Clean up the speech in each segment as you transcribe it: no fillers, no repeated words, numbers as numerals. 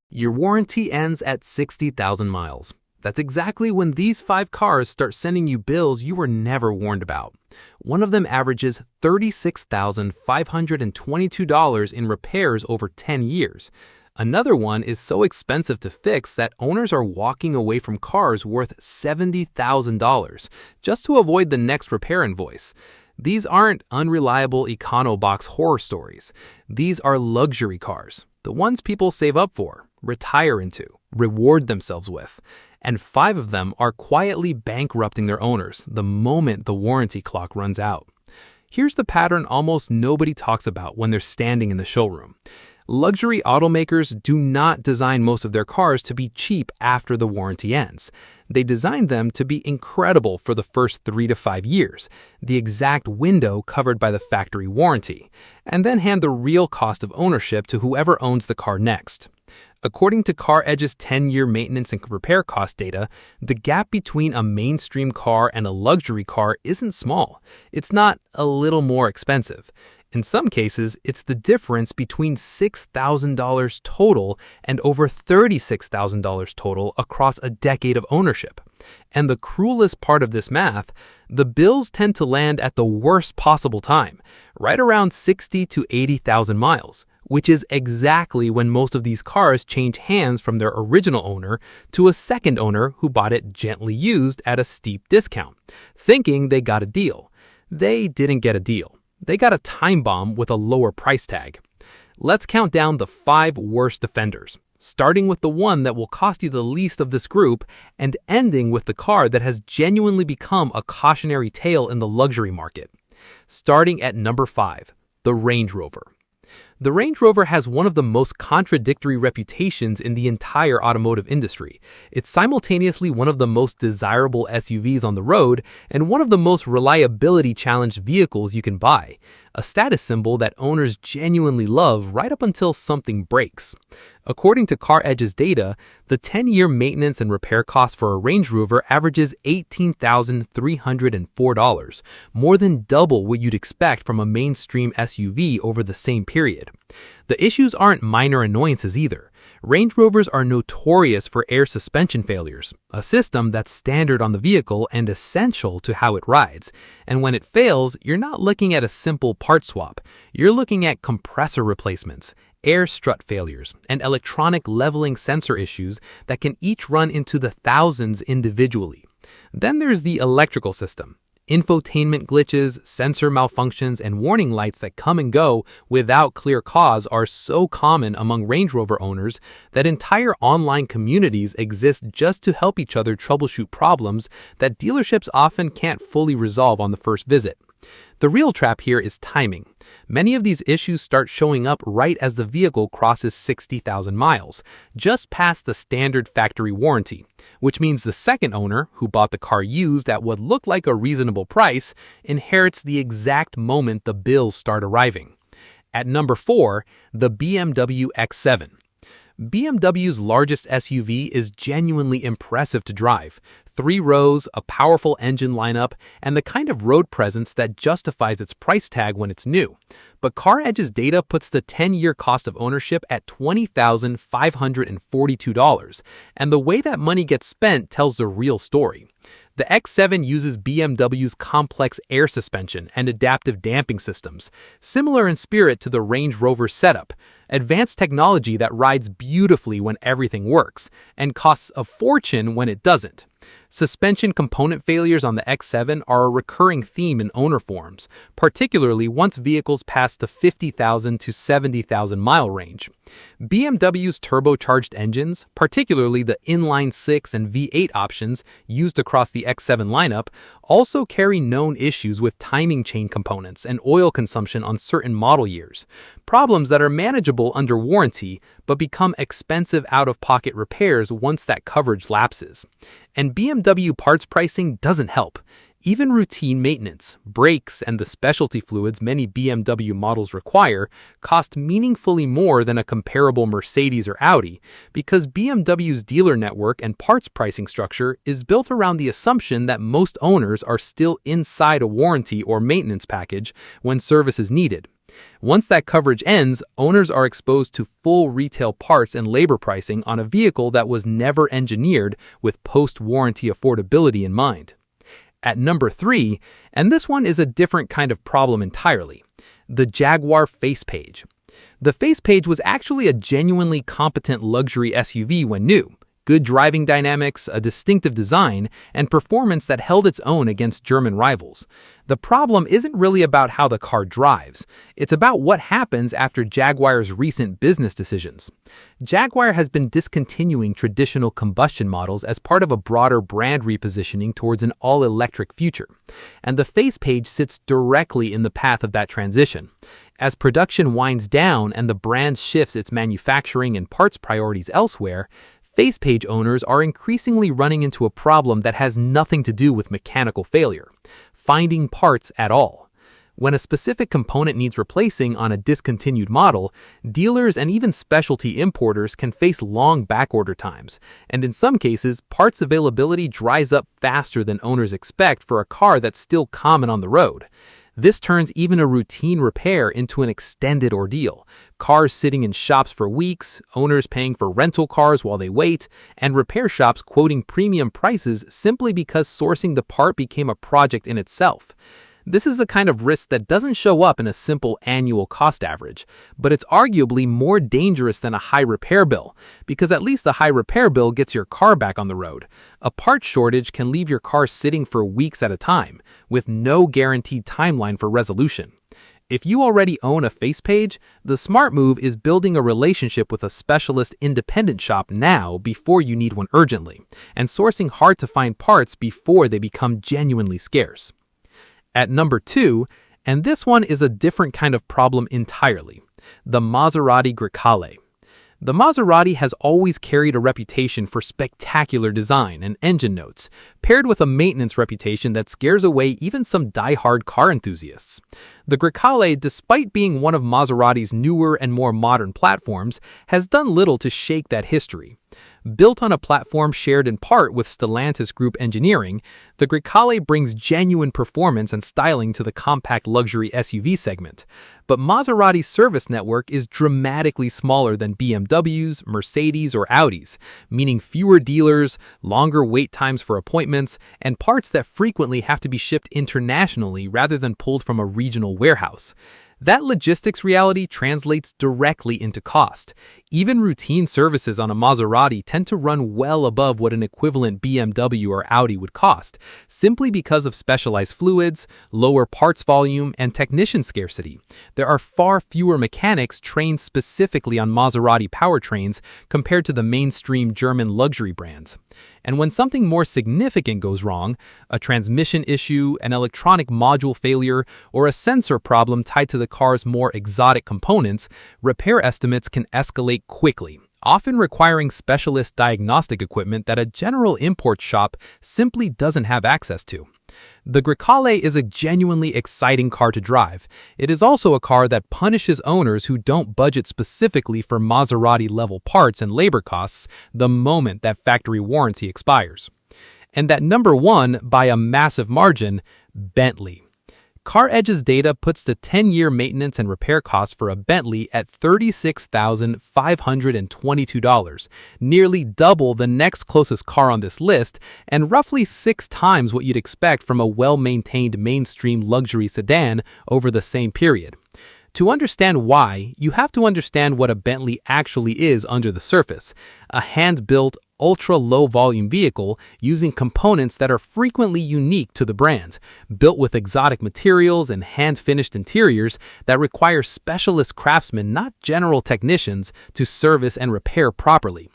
Your warranty ends at 60,000 miles. That's exactly when these 5 cars start sending you bills you were never warned about. One of them averages $36,522 in repairs over 10 years. Another one is so expensive to fix that owners are walking away from cars worth $70,000 just to avoid the next repair invoice. These aren't unreliable econo-box horror stories. These are luxury cars, the ones people save up for, retire into, reward themselves with. And 5 of them are quietly bankrupting their owners the moment the warranty clock runs out. Here's the pattern almost nobody talks about when they're standing in the showroom. Luxury automakers do not design most of their cars to be cheap after the warranty ends. They design them to be incredible for the first 3 to 5 years, the exact window covered by the factory warranty, and then hand the real cost of ownership to whoever owns the car next. According to CarEdge's 10-year maintenance and repair cost data, the gap between a mainstream car and a luxury car isn't small. It's not a little more expensive. In some cases, it's the difference between $6,000 total and over $36,000 total across a decade of ownership. And the cruelest part of this math, the bills tend to land at the worst possible time, right around 60 to 80,000 miles, which is exactly when most of these cars change hands from their original owner to a second owner who bought it gently used at a steep discount, thinking they got a deal. They didn't get a deal. They got a time bomb with a lower price tag. Let's count down the 5 worst offenders, starting with the one that will cost you the least of this group and ending with the car that has genuinely become a cautionary tale in the luxury market. Starting at number 5, the Range Rover. The Range Rover has one of the most contradictory reputations in the entire automotive industry. It's simultaneously one of the most desirable SUVs on the road and one of the most reliability-challenged vehicles you can buy, a status symbol that owners genuinely love right up until something breaks. According to CarEdge's data, the 10-year maintenance and repair cost for a Range Rover averages $18,304, more than double what you'd expect from a mainstream SUV over the same period. The issues aren't minor annoyances either. Range Rovers are notorious for air suspension failures, a system that's standard on the vehicle and essential to how it rides. And when it fails, you're not looking at a simple part swap. You're looking at compressor replacements, air strut failures, and electronic leveling sensor issues that can each run into the thousands individually. Then there's the electrical system. Infotainment glitches, sensor malfunctions, and warning lights that come and go without clear cause are so common among Range Rover owners that entire online communities exist just to help each other troubleshoot problems that dealerships often can't fully resolve on the first visit. The real trap here is timing. Many of these issues start showing up right as the vehicle crosses 60,000 miles, just past the standard factory warranty, which means the second owner, who bought the car used at what looked like a reasonable price, inherits the exact moment the bills start arriving. At number 4, the BMW X7. BMW's largest SUV is genuinely impressive to drive. 3 rows, a powerful engine lineup, and the kind of road presence that justifies its price tag when it's new. But CarEdge's data puts the 10-year cost of ownership at $20,542, and the way that money gets spent tells the real story. The X7 uses BMW's complex air suspension and adaptive damping systems, similar in spirit to the Range Rover setup, advanced technology that rides beautifully when everything works, and costs a fortune when it doesn't. Suspension component failures on the X7 are a recurring theme in owner forums, particularly once vehicles pass the 50,000 to 70,000 mile range. BMW's turbocharged engines, particularly the inline-6 and V8 options used across the X7 lineup, also carry known issues with timing chain components and oil consumption on certain model years, problems that are manageable under warranty but become expensive out-of-pocket repairs once that coverage lapses. And BMW parts pricing doesn't help. Even routine maintenance, brakes, and the specialty fluids many BMW models require cost meaningfully more than a comparable Mercedes or Audi because BMW's dealer network and parts pricing structure is built around the assumption that most owners are still inside a warranty or maintenance package when service is needed. Once that coverage ends, owners are exposed to full retail parts and labor pricing on a vehicle that was never engineered with post-warranty affordability in mind. At number 3, and this one is a different kind of problem entirely, the Jaguar F-Pace. The F-Pace was actually a genuinely competent luxury SUV when new. Good driving dynamics, a distinctive design, and performance that held its own against German rivals. The problem isn't really about how the car drives. It's about what happens after Jaguar's recent business decisions. Jaguar has been discontinuing traditional combustion models as part of a broader brand repositioning towards an all-electric future. And the F-Pace sits directly in the path of that transition. As production winds down and the brand shifts its manufacturing and parts priorities elsewhere, F-Pace owners are increasingly running into a problem that has nothing to do with mechanical failure: finding parts at all. When a specific component needs replacing on a discontinued model, dealers and even specialty importers can face long backorder times, and in some cases, parts availability dries up faster than owners expect for a car that's still common on the road. This turns even a routine repair into an extended ordeal. Cars sitting in shops for weeks, owners paying for rental cars while they wait, and repair shops quoting premium prices simply because sourcing the part became a project in itself. This is the kind of risk that doesn't show up in a simple annual cost average, but it's arguably more dangerous than a high repair bill, because at least a high repair bill gets your car back on the road. A part shortage can leave your car sitting for weeks at a time, with no guaranteed timeline for resolution. If you already own a F-Pace, the smart move is building a relationship with a specialist independent shop now before you need one urgently, and sourcing hard-to-find parts before they become genuinely scarce. At number 2, and this one is a different kind of problem entirely, the Maserati Grecale. The Maserati has always carried a reputation for spectacular design and engine notes, paired with a maintenance reputation that scares away even some die-hard car enthusiasts. The Grecale, despite being one of Maserati's newer and more modern platforms, has done little to shake that history. Built on a platform shared in part with Stellantis Group Engineering, the Grecale brings genuine performance and styling to the compact luxury SUV segment. But Maserati's service network is dramatically smaller than BMW's, Mercedes, or Audi's, meaning fewer dealers, longer wait times for appointments, and parts that frequently have to be shipped internationally rather than pulled from a regional warehouse. That logistics reality translates directly into cost. Even routine services on a Maserati tend to run well above what an equivalent BMW or Audi would cost, simply because of specialized fluids, lower parts volume, and technician scarcity. There are far fewer mechanics trained specifically on Maserati powertrains compared to the mainstream German luxury brands. And when something more significant goes wrong, a transmission issue, an electronic module failure, or a sensor problem tied to the car's more exotic components, repair estimates can escalate quickly, often requiring specialist diagnostic equipment that a general import shop simply doesn't have access to. The Grecale is a genuinely exciting car to drive. It is also a car that punishes owners who don't budget specifically for Maserati-level parts and labor costs the moment that factory warranty expires. And at number 1, by a massive margin, Bentley. CarEdge's data puts the 10-year maintenance and repair costs for a Bentley at $36,522, nearly double the next closest car on this list, and roughly 6 times what you'd expect from a well-maintained mainstream luxury sedan over the same period. To understand why, you have to understand what a Bentley actually is under the surface: a hand-built, ultra-low-volume vehicle using components that are frequently unique to the brand, built with exotic materials and hand-finished interiors that require specialist craftsmen, not general technicians, to service and repair properly.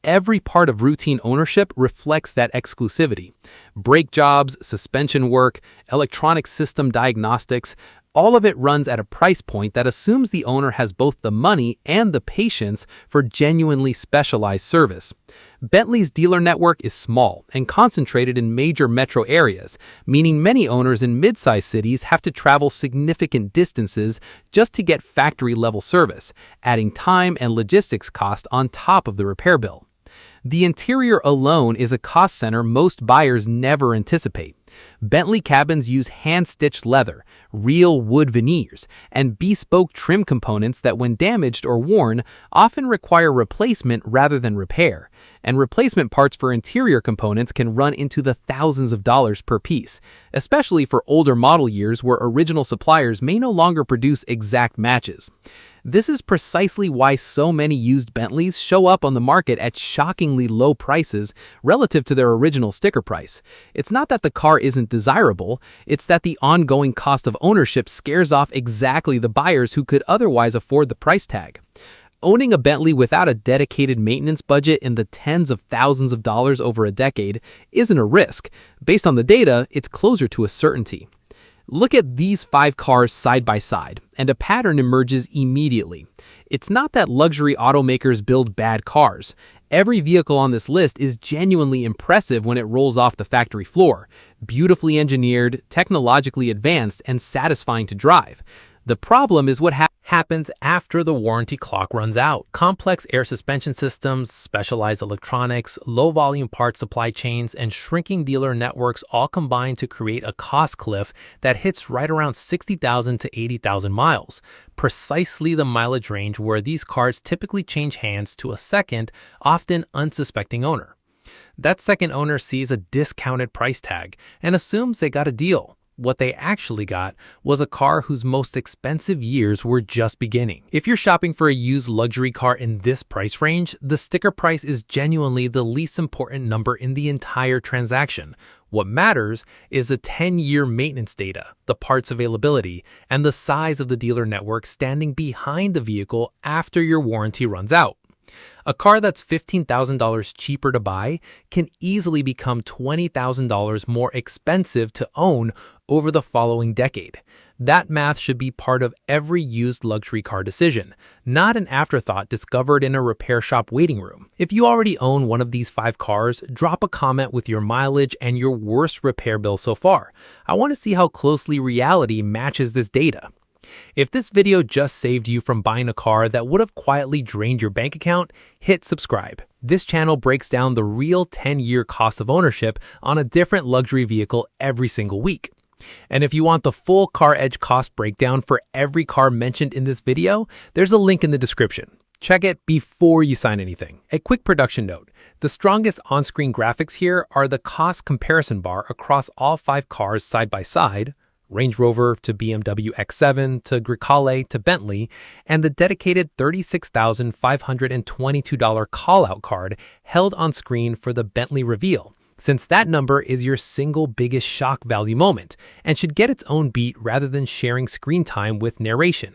Every part of routine ownership reflects that exclusivity. Brake jobs, suspension work, electronic system diagnostics, all of it runs at a price point that assumes the owner has both the money and the patience for genuinely specialized service. Bentley's dealer network is small and concentrated in major metro areas, meaning many owners in mid-sized cities have to travel significant distances just to get factory-level service, adding time and logistics cost on top of the repair bill. The interior alone is a cost center most buyers never anticipate. Bentley cabins use hand-stitched leather, real wood veneers, and bespoke trim components that, when damaged or worn, often require replacement rather than repair. And replacement parts for interior components can run into the thousands of dollars per piece, especially for older model years where original suppliers may no longer produce exact matches. This is precisely why so many used Bentleys show up on the market at shockingly low prices relative to their original sticker price. It's not that the car isn't desirable, it's that the ongoing cost of ownership scares off exactly the buyers who could otherwise afford the price tag. Owning a Bentley without a dedicated maintenance budget in the tens of thousands of dollars over a decade isn't a risk. Based on the data, it's closer to a certainty. Look at these 5 cars side by side, and a pattern emerges immediately. It's not that luxury automakers build bad cars. Every vehicle on this list is genuinely impressive when it rolls off the factory floor. Beautifully engineered, technologically advanced, and satisfying to drive. The problem is what happens after the warranty clock runs out. Complex air suspension systems, specialized electronics, low-volume parts supply chains, and shrinking dealer networks all combine to create a cost cliff that hits right around 60,000 to 80,000 miles, precisely the mileage range where these cars typically change hands to a second, often unsuspecting owner. That second owner sees a discounted price tag and assumes they got a deal. What they actually got was a car whose most expensive years were just beginning. If you're shopping for a used luxury car in this price range, the sticker price is genuinely the least important number in the entire transaction. What matters is the 10-year maintenance data, the parts availability, and the size of the dealer network standing behind the vehicle after your warranty runs out. A car that's $15,000 cheaper to buy can easily become $20,000 more expensive to own over the following decade. That math should be part of every used luxury car decision, not an afterthought discovered in a repair shop waiting room. If you already own one of these 5 cars, drop a comment with your mileage and your worst repair bill so far. I want to see how closely reality matches this data. If this video just saved you from buying a car that would have quietly drained your bank account, hit subscribe. This channel breaks down the real 10-year cost of ownership on a different luxury vehicle every single week. And if you want the full Car Edge cost breakdown for every car mentioned in this video, there's a link in the description. Check it before you sign anything. A quick production note. The strongest on-screen graphics here are the cost comparison bar across all 5 cars side by side, Range Rover to BMW X7 to Grecale to Bentley, and the dedicated $36,522 call-out card held on screen for the Bentley reveal, since that number is your single biggest shock value moment and should get its own beat rather than sharing screen time with narration.